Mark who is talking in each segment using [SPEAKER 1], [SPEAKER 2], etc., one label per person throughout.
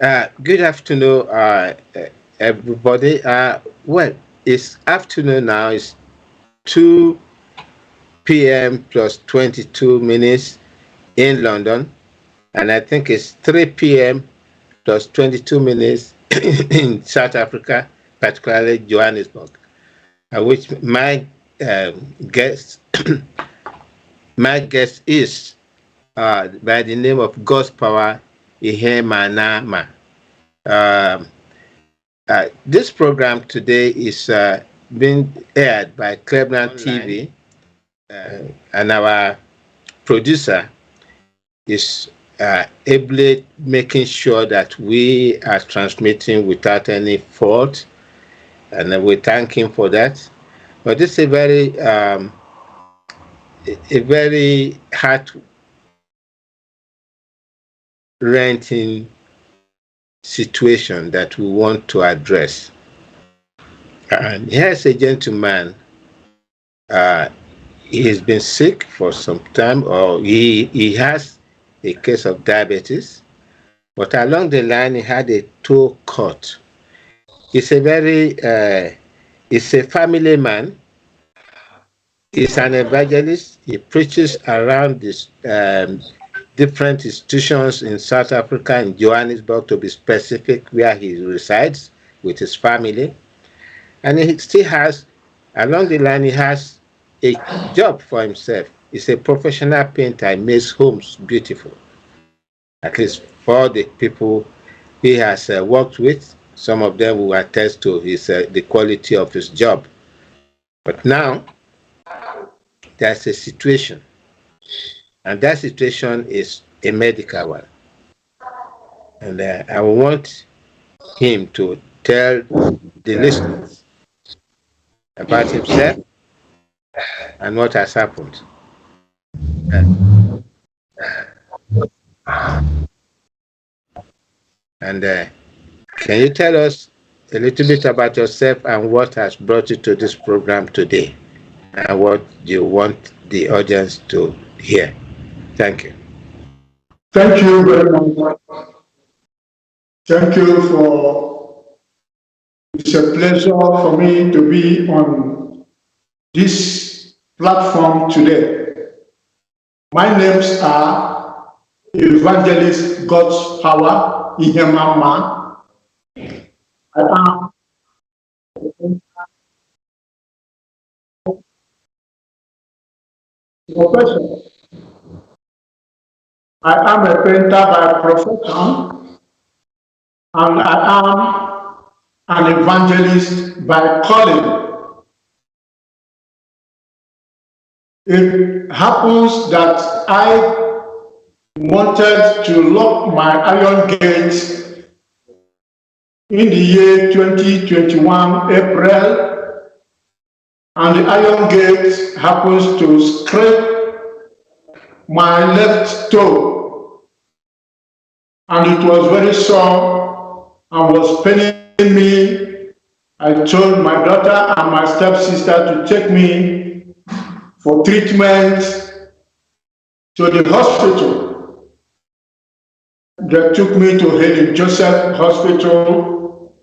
[SPEAKER 1] Good afternoon, everybody. Well, it's afternoon now. It's 2 p.m. plus 22 minutes in London, and I think it's 3 p.m. plus 22 minutes in South Africa, particularly Johannesburg, which my guest, my guest is by the name of God's Power Ihemanama. Um, this program today is being aired by Clevenard Tv, and our producer is ably making sure that we are transmitting without any fault, and we thank him for that. But this is a very heart-wrenching situation that we want to address. And here's a gentleman. He has been sick for some time, or he has a case of diabetes, but along the line he had a toe cut. He's he's a family man. He's an evangelist. He preaches around this different institutions in South Africa, in Johannesburg to be specific, where he resides with his family. And he still has, along the line, he has a job for himself. He's a professional painter. He makes homes beautiful. At least for the people he has worked with, some of them will attest to the quality of his job. But now, there's a situation, and that situation is a medical one. And I want him to tell the listeners about himself and what has happened. And can you tell us a little bit about yourself and what has brought you to this program today, and what you want the audience to hear? Thank you.
[SPEAKER 2] Thank you very much. Thank you for. It's a pleasure for me to be on this platform today. My names are Evangelist God's Power Ihemama. I am profession. I am a painter by profession, and I am an evangelist by calling. It happens that I wanted to lock my iron gate in the year 2021, April, and the iron gate happens to scrape my left toe, and it was very sore and was paining me. I told my daughter and my stepsister to take me for treatment to the hospital. They took me to Helen Joseph Hospital.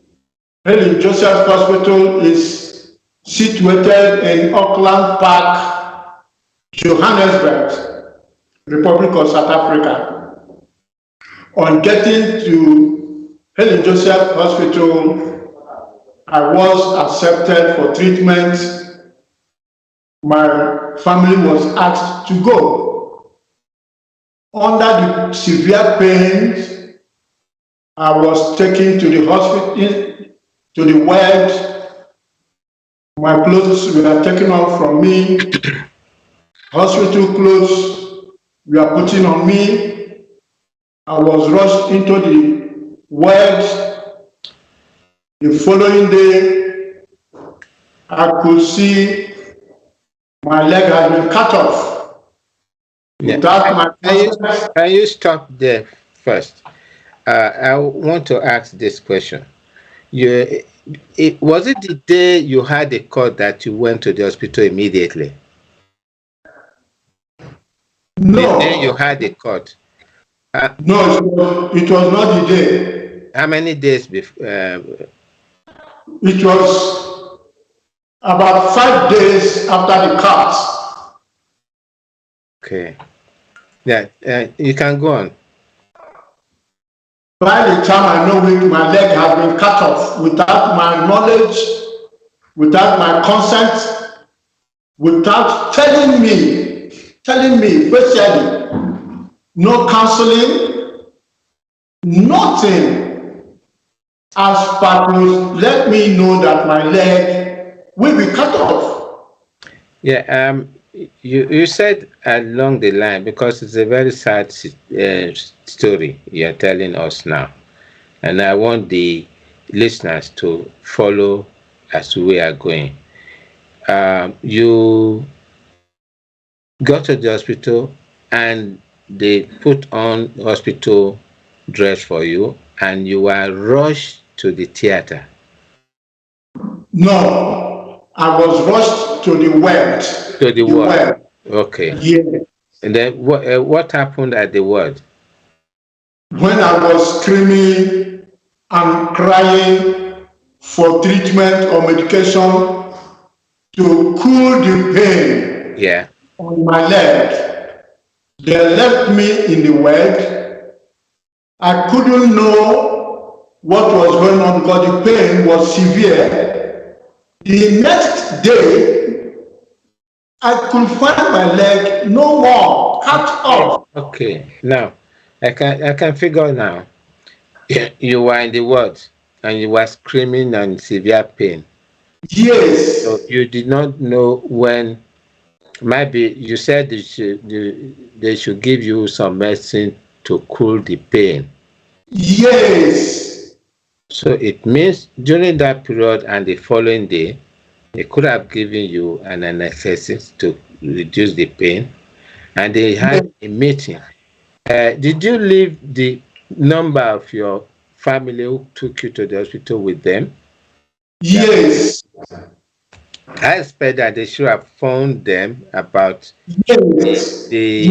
[SPEAKER 2] Helen Joseph Hospital is situated in Auckland Park, Johannesburg, Republic of South Africa. On getting to Helen Joseph Hospital, I was accepted for treatment. My family was asked to go. Under the severe pains, I was taken to the hospital, to the ward. My clothes were taken off from me. Hospital clothes were putting on me. I was rushed into the ward. The following day, I could see my leg had been cut off.
[SPEAKER 1] Yeah. Can you stop there first? I want to ask this question. Was it the day you had the cut that you went to the hospital immediately?
[SPEAKER 2] No.
[SPEAKER 1] The day you had the cut?
[SPEAKER 2] No, it was not the day.
[SPEAKER 1] How many days before?
[SPEAKER 2] It was about 5 days after the cut.
[SPEAKER 1] Okay. Yeah, you can go on.
[SPEAKER 2] By the time I know it, my leg has been cut off without my knowledge, without my consent, without telling me, especially, no counseling, nothing as far as let me know that my leg will be cut off.
[SPEAKER 1] Yeah, you said along the line, because it's a very sad story you're telling us now, and I want the listeners to follow as we are going. You got to the hospital and they put on hospital dress for you, and you were rushed to the theater.
[SPEAKER 2] No, I was rushed to the ward.
[SPEAKER 1] To the ward. Okay.
[SPEAKER 2] Yeah.
[SPEAKER 1] And then what happened at the ward?
[SPEAKER 2] When I was screaming and crying for treatment or medication to cool the pain on my leg, they left me in the ward. I couldn't know what was going on because the pain was severe. The next day, I could find my leg no more, cut off.
[SPEAKER 1] Okay, now I can figure now. You were in the ward and you were screaming and severe pain.
[SPEAKER 2] Yes.
[SPEAKER 1] So you did not know when. Maybe you said they should give you some medicine to cool the pain.
[SPEAKER 2] Yes.
[SPEAKER 1] So it means during that period and the following day, they could have given you an anesthetic to reduce the pain, and they had a meeting. Did you leave the number of your family who took you to the hospital with them?
[SPEAKER 2] Yes.
[SPEAKER 1] I expect that they should have phoned them about
[SPEAKER 2] yes.
[SPEAKER 1] the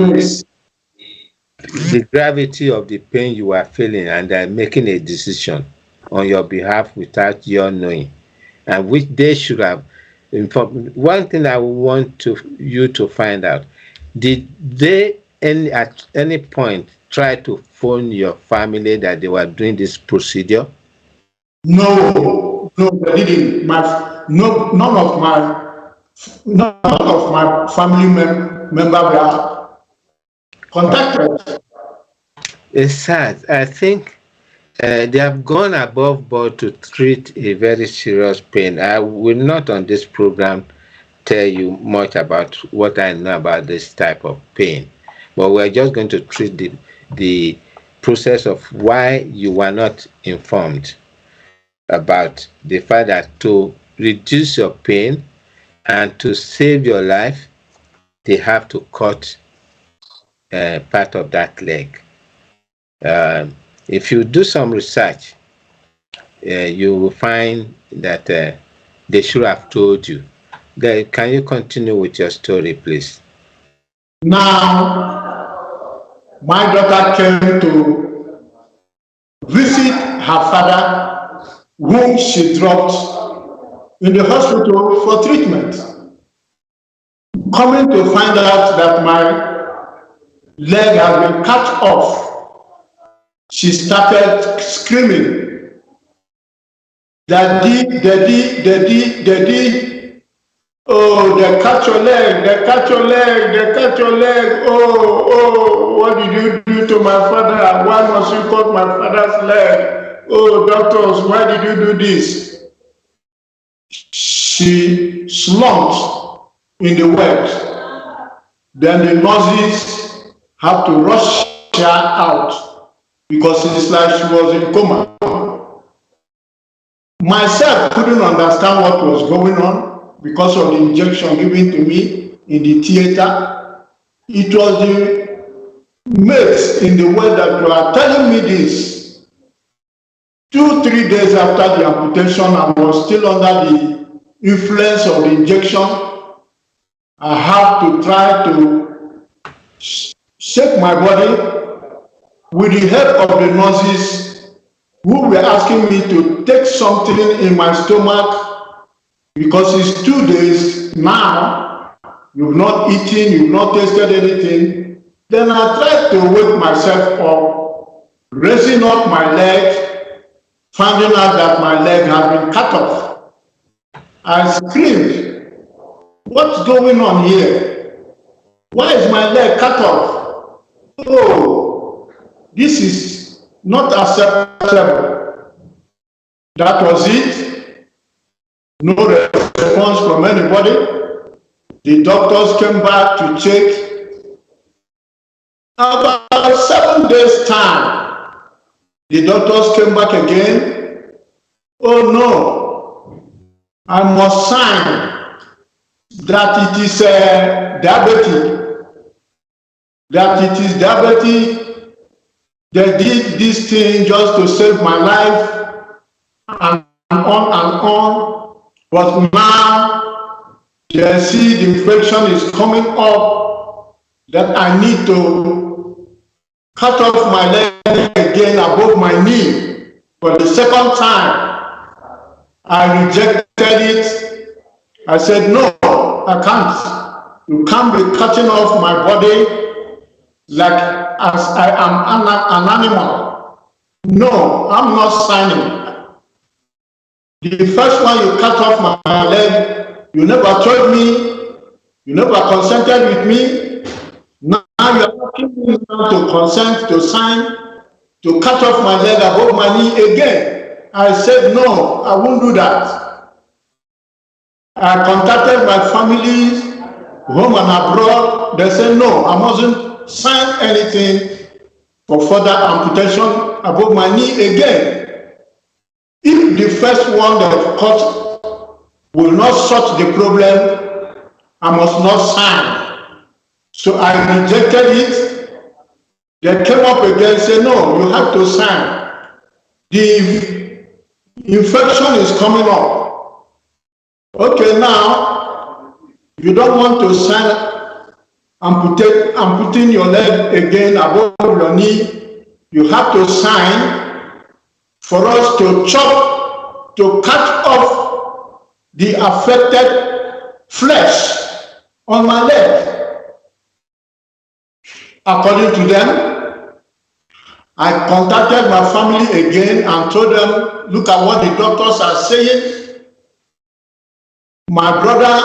[SPEAKER 1] gravity of the pain you are feeling, and they're making a decision on your behalf without your knowing, and which they should have informed. One thing I want you to find out: did they at any point try to phone your family that they were doing this procedure?
[SPEAKER 2] No, they didn't. None of my family member were contacted.
[SPEAKER 1] It's sad. I think they have gone above board to treat a very serious pain. I will not on this program tell you much about what I know about this type of pain, but we're just going to treat the process of why you were not informed about the fact that to reduce your pain and to save your life, they have to cut part of that leg. If you do some research, you will find that they should have told you. Can you continue with your story, please?
[SPEAKER 2] Now, my daughter came to visit her father, whom she dropped in the hospital for treatment. Coming to find out that my leg has been cut off, she started screaming, "Daddy, daddy, daddy, daddy. Oh, they cut your leg, they cut your leg, they cut your leg. Oh, what did you do to my father? Why must you cut my father's leg? Oh, doctors, why did you do this?" She slumped in the ward. Then the nurses had to rush her out because it's like she was in coma. Myself couldn't understand what was going on because of the injection given to me in the theater. It was the mates in the world that were telling me this. 2-3 days after the amputation, I was still under the influence of the injection. I have to try to shake my body. With the help of the nurses, who were asking me to take something in my stomach because it's 2 days now. You've not eaten, you've not tasted anything. Then I tried to wake myself up, raising up my leg, finding out that my leg had been cut off. I screamed, "What's going on here? Why is my leg cut off? Oh, this is not acceptable." That was it. No response from anybody. The doctors came back to check. About 7 days' time, the doctors came back again. "Oh no, I must sign that it is diabetic. That it is diabetic. They did this thing just to save my life, and on and on. But now they see the infection is coming up, that I need to cut off my leg again above my knee for the second time." I rejected it. I said, "No, I can't. You can't be cutting off my body like as I am an animal. No, I'm not signing. The first one you cut off my leg, you never told me, you never consented with me. Now you are asking me to consent to sign to cut off my leg above my knee again." I said, "No, I won't do that." I contacted my family, home and abroad. They said, "No, I mustn't sign anything for further amputation above my knee again. If the first one that cut will not solve the problem, I must not sign." So I rejected it. They came up again and said, "No, you have to sign. The infection is coming up. Okay, now you don't want to sign amputing your leg again above your knee. You have to sign for us to chop, to cut off the affected flesh on my leg." According to them, I contacted my family again and told them, "Look at what the doctors are saying." My brother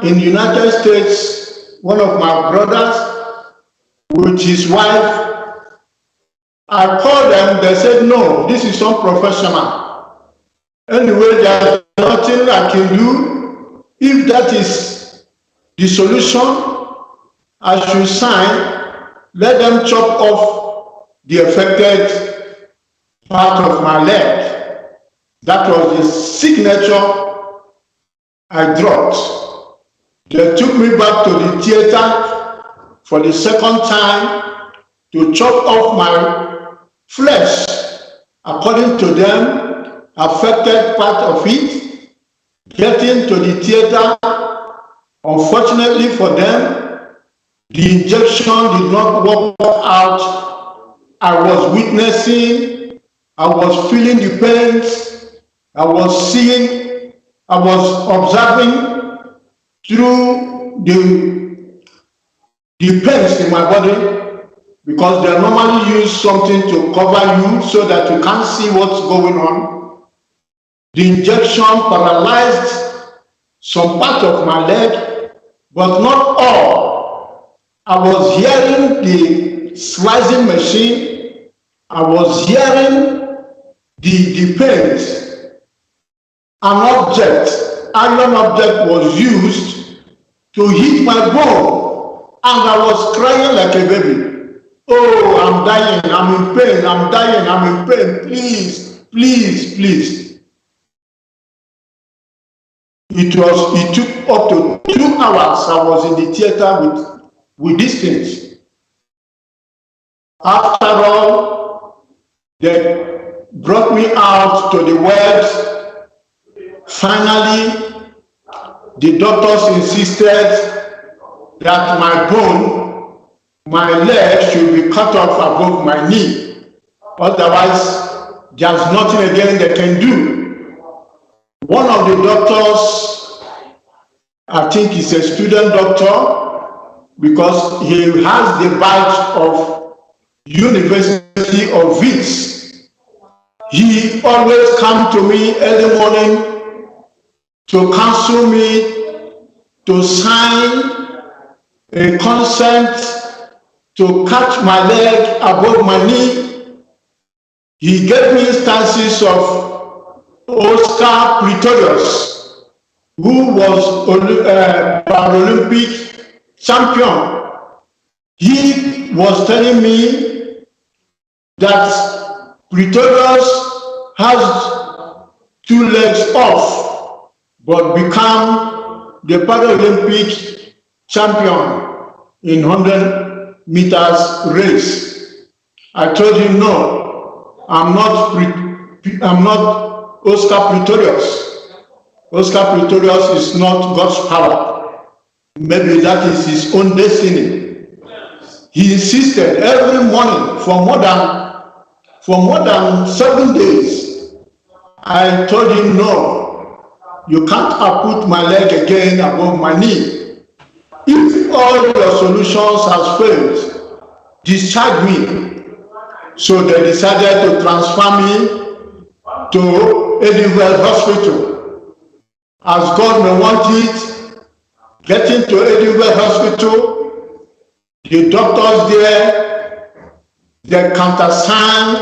[SPEAKER 2] in the United States, one of my brothers, with his wife, I called them, they said, "No, this is unprofessional. Anyway, there's nothing I can do. If that is the solution, I should sign. Let them chop off the affected part of my leg." That was the signature I dropped. They took me back to the theater for the second time to chop off my flesh, according to them, affected part of it, getting to the theater. Unfortunately for them, the injection did not work out. I was witnessing, I was feeling the pains, I was seeing, I was observing through the pains in my body, because they normally use something to cover you so that you can't see what's going on. The injection paralyzed some part of my leg, but not all. I was hearing the slicing machine. I was hearing the pains. An iron object was used to hit my bone, and I was crying like a baby. "Oh, I'm dying, I'm in pain, I'm dying, I'm in pain, please, please, please." It took up to 2 hours I was in the theater with these things. After all, they brought me out to the wards. Finally, the doctors insisted that my leg should be cut off above my knee. Otherwise, there's nothing again they can do. One of the doctors, I think he's a student doctor, because he has the badge of University of Leeds. He always come to me early morning to counsel me, to sign a consent to catch my leg above my knee. He gave me instances of Oscar Pretorius, who was Paralympic champion. He was telling me that Pretorius has 2 legs off, but become the Paralympic champion in 100 meters race. I told him, no, I'm not Oscar Pretorius. Oscar Pretorius is not God's power. Maybe that is his own destiny. He insisted every morning for more than 7 days. I told him, no, you can't put my leg again above my knee. If all your solutions has failed, discharge me. So they decided to transfer me to Edinburgh Hospital. As God may want it, getting to Edinburgh Hospital, the doctors there, they countersigned,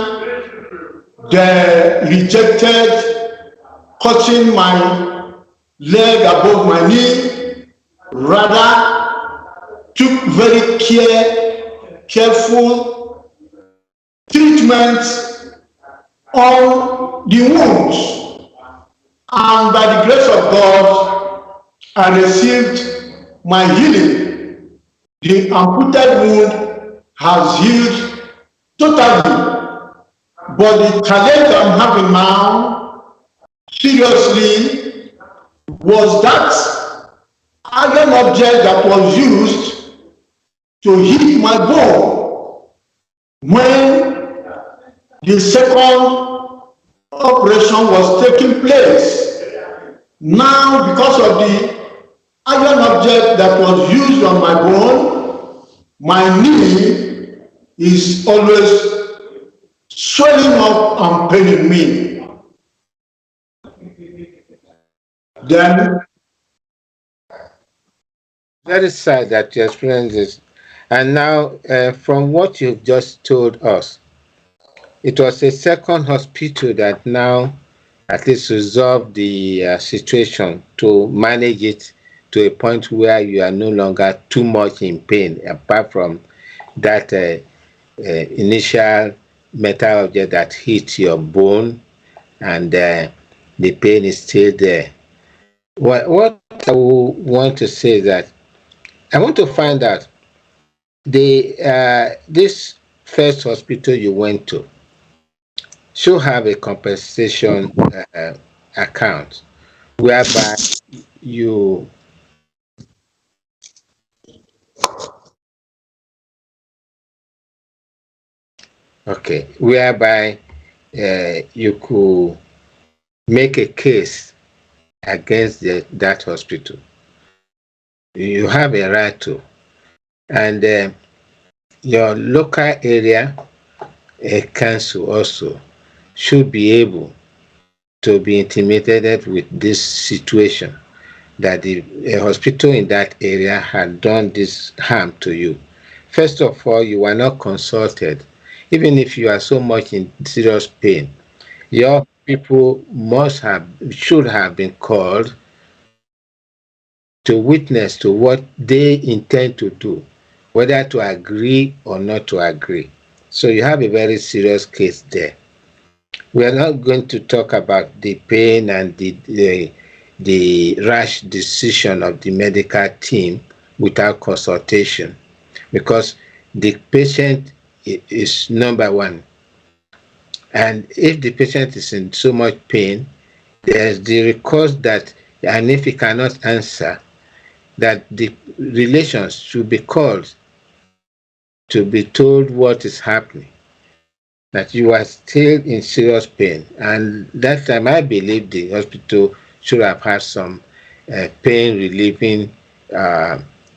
[SPEAKER 2] they rejected cutting my leg above my knee, rather took very careful treatment on the wounds. And by the grace of God, I received my healing. The amputated wound has healed totally, but the challenge I'm having now, seriously, was that iron object that was used to hit my bone when the second operation was taking place. Now, because of the iron object that was used on my bone, my knee is always swelling up and paining me. Then,
[SPEAKER 1] very sad that you experienced this. And now, from what you've just told us, it was a second hospital that now at least resolved the situation to manage it to a point where you are no longer too much in pain, apart from that initial metal object that hit your bone, and the pain is still there. What I want to say is that I want to find out this first hospital you went to should have a compensation account whereby you whereby you could make a case against that hospital. You have a right to, and your local area council also should be able to be intimidated with this situation, that the hospital in that area had done this harm to you. First of all, you were not consulted. Even if you are so much in serious pain, your people should have been called to witness to what they intend to do, whether to agree or not to agree. So you have a very serious case there. We are not going to talk about the pain and the rash decision of the medical team without consultation, because the patient is number one. And if the patient is in so much pain, there's the recourse that, and if he cannot answer, that the relations should be called to be told what is happening. that you are still in serious pain. And that time, I believe the hospital should have had some pain relieving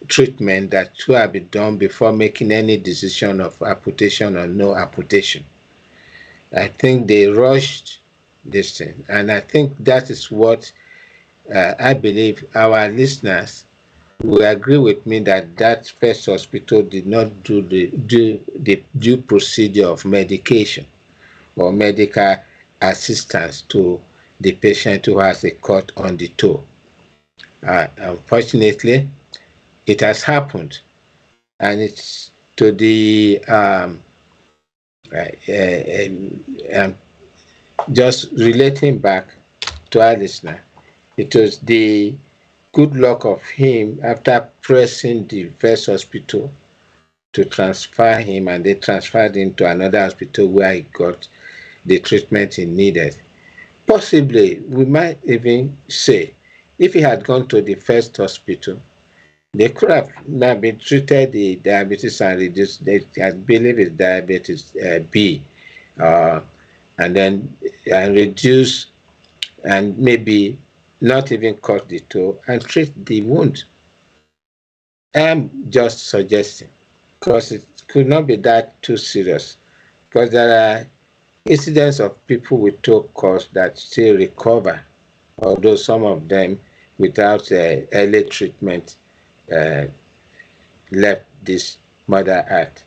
[SPEAKER 1] treatment that should have been done before making any decision of amputation or no amputation. I think they rushed this thing, and I think that is what I believe our listeners will agree with me that first hospital did not do the due procedure of medication or medical assistance to the patient who has a cut on the toe. Unfortunately, it has happened, and it's to the just relating back to our listener. It was the good luck of him after pressing the first hospital to transfer him, and they transferred him to another hospital where he got the treatment he needed. Possibly, we might even say, if he had gone to the first hospital, they could have maybe treated the diabetes and reduced, I believe it's diabetes B, and then reduce and maybe not even cut the toe and treat the wound. I'm just suggesting, because it could not be that too serious, because there are incidents of people with toe cuts that still recover, although some of them without early treatment left this mother earth.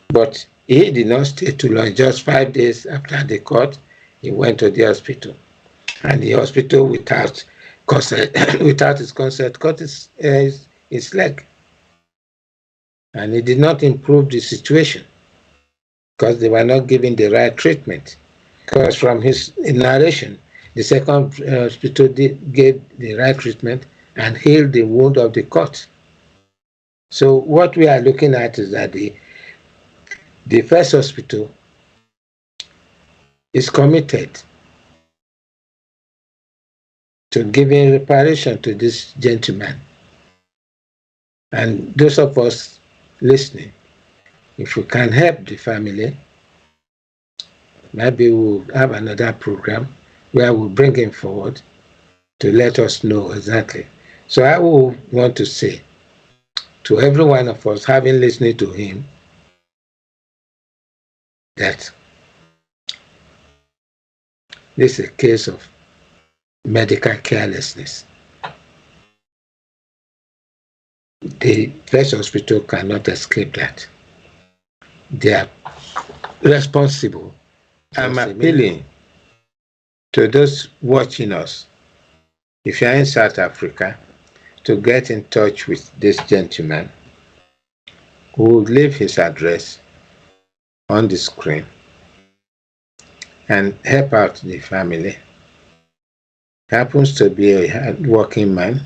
[SPEAKER 1] But he did not stay too long. Just 5 days after the cut, he went to the hospital, and the hospital without consent, without his consent, cut his leg, and it did not improve the situation because they were not giving the right treatment. Because from his narration, the second hospital gave the right treatment and healed the wound of the cut. So what we are looking at is that the first hospital is committed to giving reparation to this gentleman. And those of us listening, if we can help the family, maybe we'll have another program where we'll bring him forward to let us know exactly. So I will want to say to every one of us, having listened to him, that this is a case of medical carelessness. The first hospital cannot escape that. They are responsible. I'm appealing to those watching us, if you're in South Africa, to get in touch with this gentleman who will leave his address on the screen and help out the family. Happens to be a hard-working man,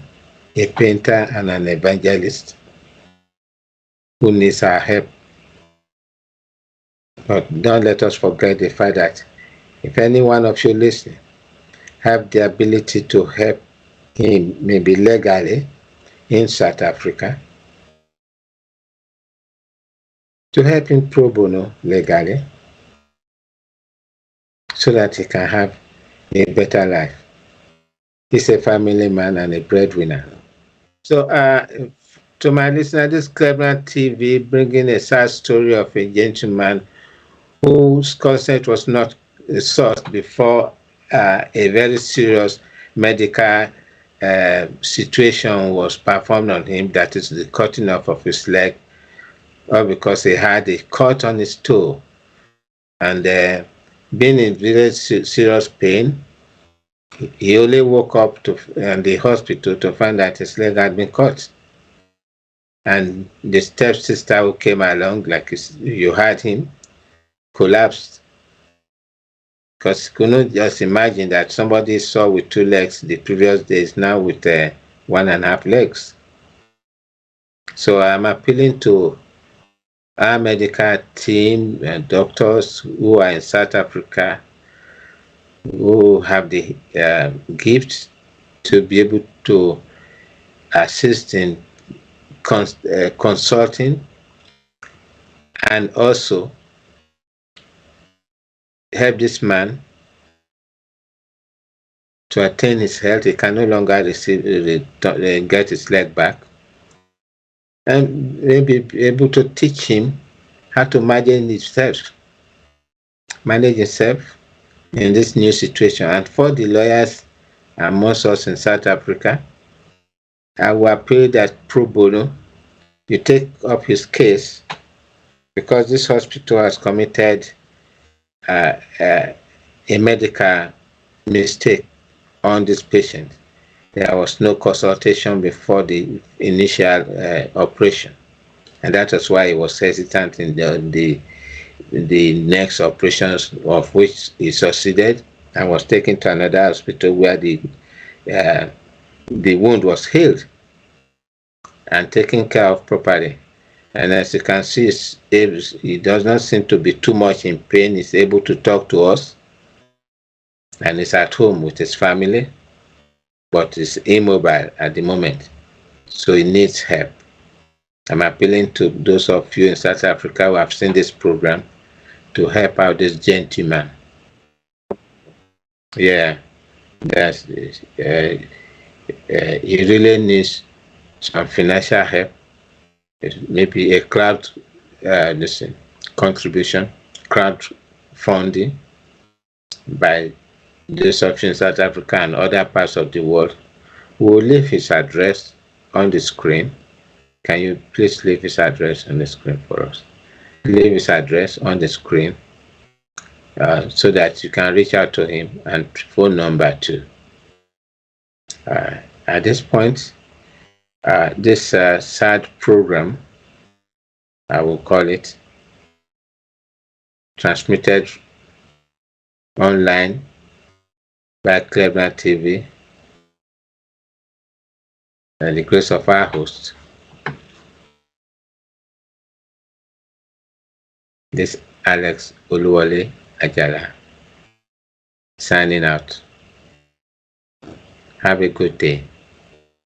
[SPEAKER 1] a painter and an evangelist who needs our help. But don't let us forget the fact that if any one of you listening have the ability to help him, maybe legally in South Africa, to help him pro bono legally, so that he can have a better life. He's a family man and a breadwinner. So to my listener, this Clevenard TV bringing a sad story of a gentleman whose consent was not sought before a very serious medical situation was performed on him, that is the cutting off of his leg, or because he had a cut on his toe, and being in very serious pain, he only woke up in the hospital to find that his leg had been cut. And the stepsister who came along, like you heard him, collapsed. Because you couldn't just imagine that somebody saw with 2 legs the previous days, now with 1.5 legs. So I'm appealing to our medical team and doctors who are in South Africa, who have the gift to be able to assist in consulting, and also help this man to attain his health. He can no longer get his leg back, and maybe be able to teach him how to manage himself in this new situation. And for the lawyers amongst us in South Africa, I will appeal that pro bono, you take up his case, because this hospital has committed a medical mistake on this patient. There was no consultation before the initial operation, and that was why he was hesitant in the next operations, of which he succeeded and was taken to another hospital where the wound was healed and taken care of properly. And as you can see, he does not seem to be too much in pain. He's able to talk to us, and he's at home with his family, but is immobile at the moment, so he needs help. I'm appealing to those of you in South Africa who have seen this program to help out this gentleman. Yeah, he really needs some financial help, maybe a crowd contribution, crowdfunding by those of you in South Africa and other parts of the world. We will leave his address on the screen. Can you please leave his address on the screen for us? Leave his address on the screen so that you can reach out to him, and phone number too. At this point, this sad program, I will call it, transmitted online by Clevenard TV, and the grace of our host, this Alex Oluwole Ajala, signing out. Have a good day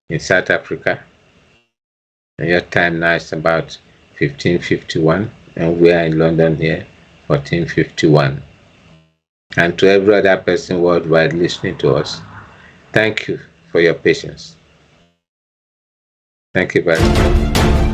[SPEAKER 1] in South Africa. And your time now is about 15:51, and we are in London here, 14:51. And to every other person worldwide listening to us, thank you for your patience. Thank you very much.